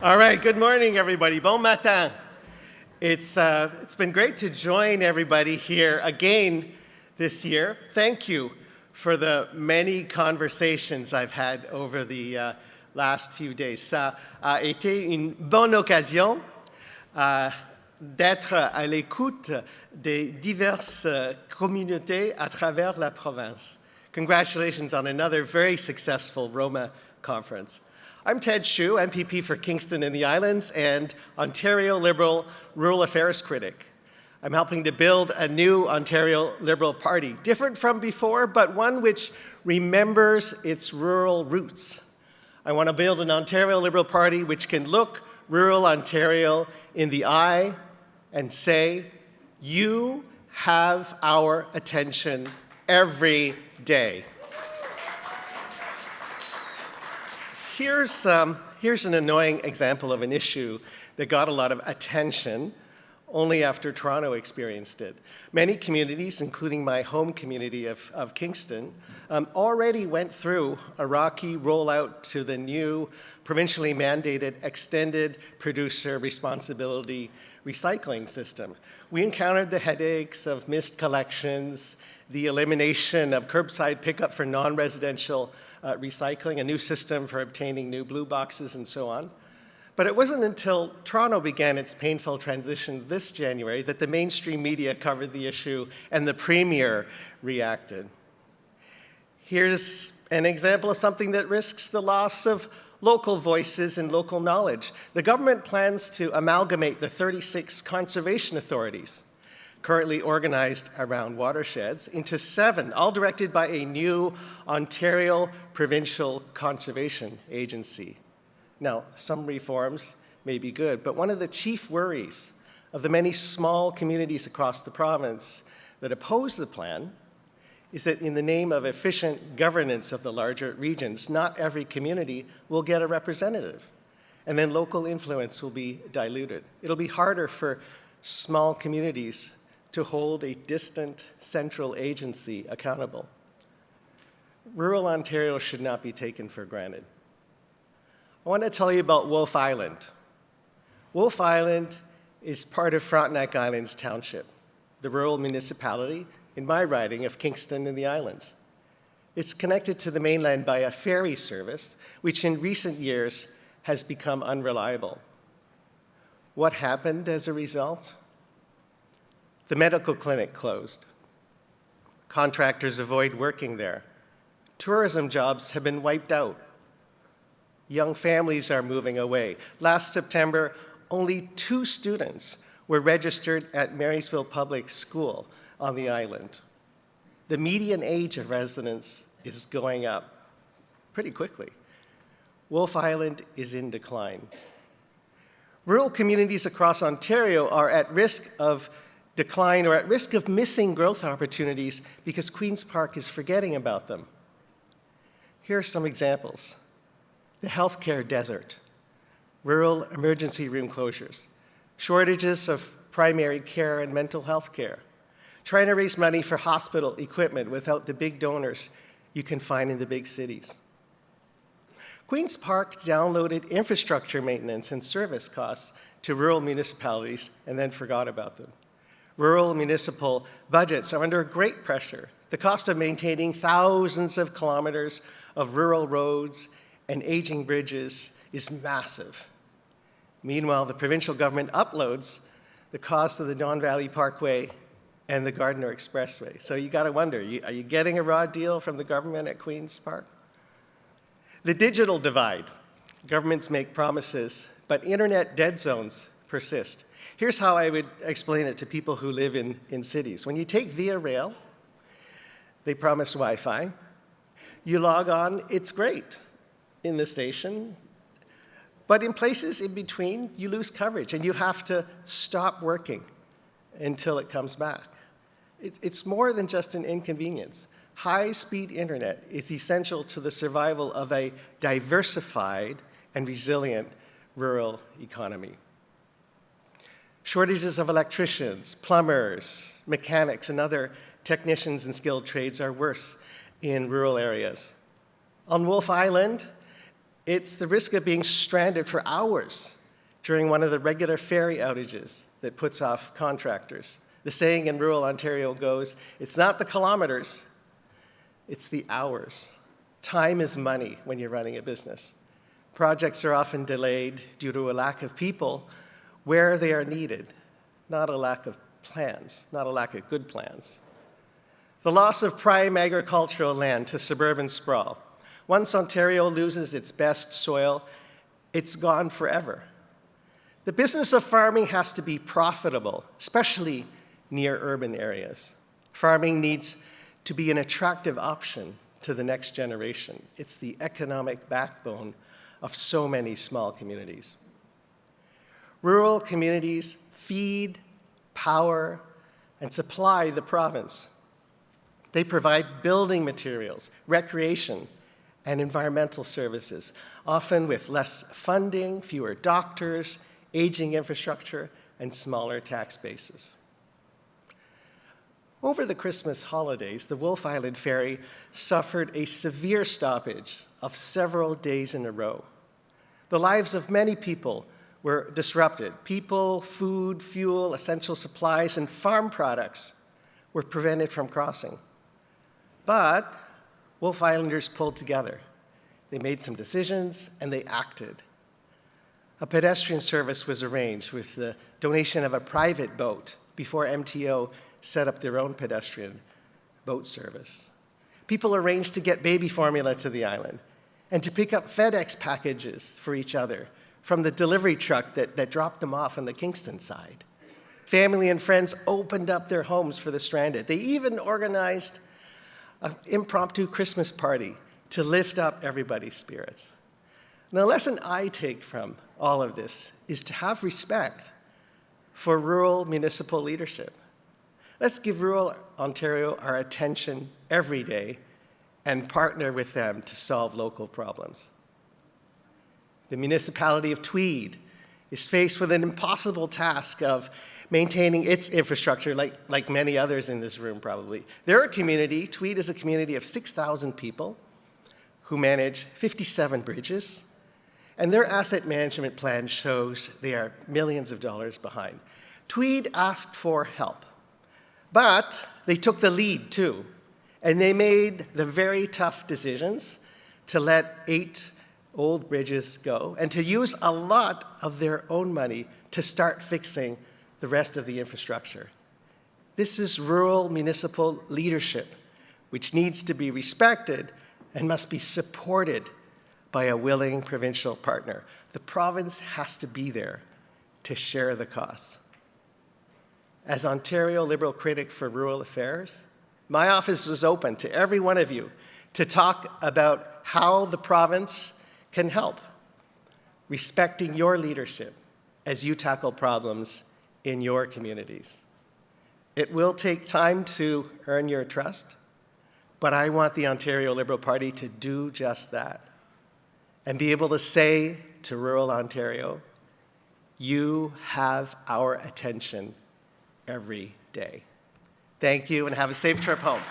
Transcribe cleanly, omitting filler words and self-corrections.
All right, good morning, everybody. Bon matin. It's been great to join everybody here again this year. Thank you for the many conversations I've had over the last few days. Ça a été une bonne occasion d'être à l'écoute des diverses communautés à travers la province. Congratulations on another very successful ROMA conference. I'm Ted Hsu, MPP for Kingston and the Islands and Ontario Liberal Rural Affairs critic. I'm helping to build a new Ontario Liberal Party, different from before, but one which remembers its rural roots. I want to build an Ontario Liberal Party which can look rural Ontario in the eye and say, you have our attention every day. Here's an annoying example of an issue that got a lot of attention only after Toronto experienced it. Many communities, including my home community of Kingston, already went through a rocky rollout to the new provincially mandated extended producer responsibility recycling system. We encountered the headaches of missed collections, the elimination of curbside pickup for non-residential recycling, a new system for obtaining new blue boxes, and so on. But it wasn't until Toronto began its painful transition this January that the mainstream media covered the issue and the Premier reacted. Here's an example of something that risks the loss of local voices and local knowledge. The government plans to amalgamate the 36 conservation authorities currently organized around watersheds into 7, all directed by a new Ontario Provincial Conservation Agency. Now, some reforms may be good, but one of the chief worries of the many small communities across the province that oppose the plan is that in the name of efficient governance of the larger regions, not every community will get a representative, and then local influence will be diluted. It'll be harder for small communities to hold a distant central agency accountable. Rural Ontario should not be taken for granted. I want to tell you about Wolfe Island. Wolfe Island is part of Frontenac Islands Township, the rural municipality in my riding of Kingston and the Islands. It's connected to the mainland by a ferry service, which in recent years has become unreliable. What happened as a result? The medical clinic closed. Contractors avoid working there. Tourism jobs have been wiped out. Young families are moving away. Last September, only 2 students were registered at Marysville Public School on the island. The median age of residents is going up pretty quickly. Wolfe Island is in decline. Rural communities across Ontario are at risk of decline or at risk of missing growth opportunities because Queen's Park is forgetting about them. Here are some examples. The healthcare desert, rural emergency room closures, shortages of primary care and mental health care, trying to raise money for hospital equipment without the big donors you can find in the big cities. Queen's Park downloaded infrastructure maintenance and service costs to rural municipalities and then forgot about them. Rural municipal budgets are under great pressure. The cost of maintaining thousands of kilometers of rural roads and aging bridges is massive. Meanwhile, the provincial government uploads the cost of the Don Valley Parkway and the Gardiner Expressway. So you gotta wonder, are you getting a raw deal from the government at Queen's Park? The digital divide. Governments make promises, but internet dead zones persist. Here's how I would explain it to people who live in cities. When you take Via Rail, they promise Wi-Fi. You log on, it's great in the station, but in places in between, you lose coverage and you have to stop working until it comes back. It's more than just an inconvenience. High-speed internet is essential to the survival of a diversified and resilient rural economy. Shortages of electricians, plumbers, mechanics, and other technicians and skilled trades are worse in rural areas. On Wolfe Island, It's the risk of being stranded for hours during one of the regular ferry outages that puts off contractors. The saying in rural Ontario goes, it's not the kilometers, it's the hours. Time is money when you're running a business. Projects are often delayed due to a lack of people where they are needed, not a lack of plans, not a lack of good plans. The loss of prime agricultural land to suburban sprawl. Once Ontario loses its best soil, it's gone forever. The business of farming has to be profitable, especially near urban areas. Farming needs to be an attractive option to the next generation. It's the economic backbone of so many small communities. Rural communities feed, power, and supply the province. They provide building materials, recreation, and environmental services, often with less funding, fewer doctors, aging infrastructure, and smaller tax bases. Over the Christmas holidays, the Wolfe Island Ferry suffered a severe stoppage of several days in a row. The lives of many people were disrupted. People, food, fuel, essential supplies, and farm products were prevented from crossing. But Wolfe Islanders pulled together. They made some decisions, and they acted. A pedestrian service was arranged with the donation of a private boat before MTO set up their own pedestrian boat service. People arranged to get baby formula to the island and to pick up FedEx packages for each other from the delivery truck that dropped them off on the Kingston side. Family and friends opened up their homes for the stranded. They even organized an impromptu Christmas party to lift up everybody's spirits. And the lesson I take from all of this is to have respect for rural municipal leadership. Let's give rural Ontario our attention every day and partner with them to solve local problems. The municipality of Tweed is faced with an impossible task of maintaining its infrastructure, like many others in this room probably. They're a community, Tweed is a community of 6,000 people who manage 57 bridges, and their asset management plan shows they are millions of dollars behind. Tweed asked for help, but they took the lead too, and they made the very tough decisions to let 8 old bridges go and to use a lot of their own money to start fixing the rest of the infrastructure. This is rural municipal leadership, which needs to be respected and must be supported by a willing provincial partner. The province has to be there to share the costs. As Ontario Liberal critic for rural affairs, my office is open to every one of you to talk about how the province can help, respecting your leadership as you tackle problems in your communities. It will take time to earn your trust, but I want the Ontario Liberal Party to do just that and be able to say to rural Ontario, you have our attention every day. Thank you and have a safe trip home.